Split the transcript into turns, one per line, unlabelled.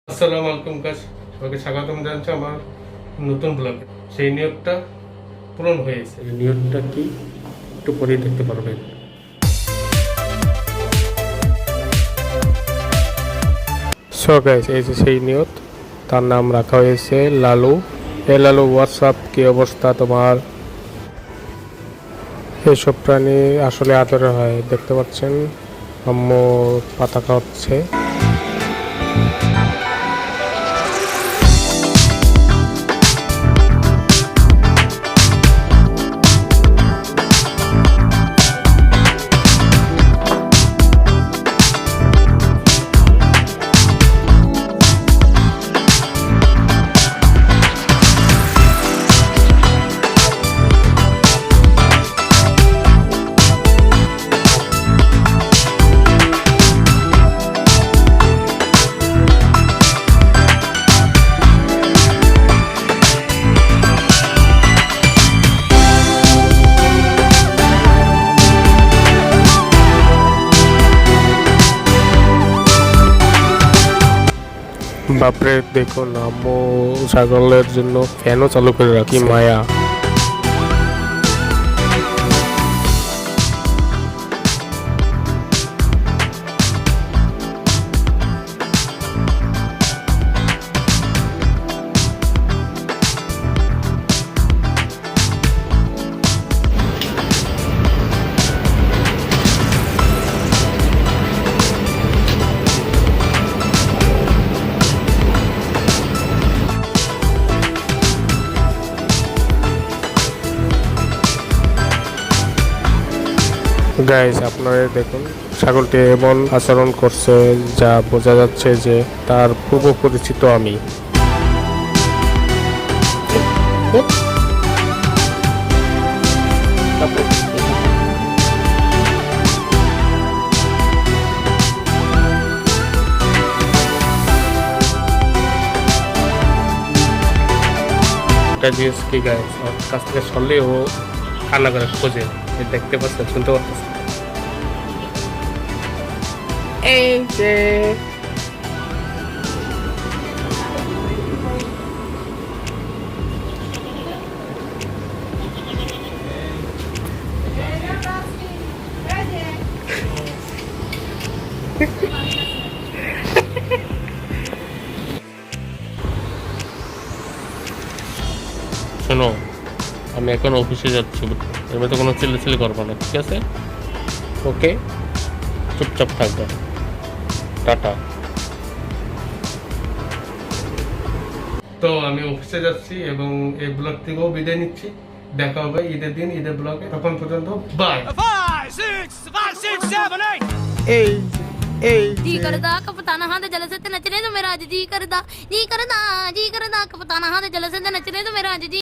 আসসালামু আলাইকুম গাইস, সবাইকে স্বাগতম জানাচ্ছি আমার নতুন ব্লগে। সেই নিয়তটা পূরণ হয়েছে। এই নিয়তটা কি একটু পরে দেখতে পারবেন। সো গাইস, এই যে সেই নিয়ত, তার নাম রাখা হয়েছে লালু। এ লালু, হোয়াটসঅ্যাপ, কি অবস্থা তোমার? এইসব প্রাণী আসলে আদরে হয়। দেখতে পাচ্ছেন আম্মু পাতা খাওয়াচ্ছে। বাপরে, দেখুন আম্মু ছাগলের জন্য ফ্যানও চালু করে রাখি। মায়া। গাইস, আপনারা দেখুন ছাগলটি এমন আচরণ করছে যা বোঝা যাচ্ছে যে তার পূর্ব পরিচিত আমি। একটা জিনিস কি গাইস, ওর কাছ থেকে সরলে ও কান্না করে খোঁজে। দেখতে পাচ্ছেন, শুনতে পাচ্ছেন। এই যে শোনো, আমি এখন অফিসে যাচ্ছি, এবার তো কোনো চিল্লাচিল্লি করবো না, ঠিক আছে? ওকে, চুপচাপ থাকবে। টাটা। তো আমি অফিসে যাচ্ছি এবং এই ব্লগ থেকেও বিদায় নিচ্ছি। দেখা হবে ঈদের দিন, ঈদের ব্লগে। তখন পর্যন্ত বাই।
5, 6, 5, 6, 7, 8.
এই
जी करदा कपताना हाथ जल से नचने तो मेरा जी करदा जी करदा कपताना हाथ जल से नचने तो मेरा जी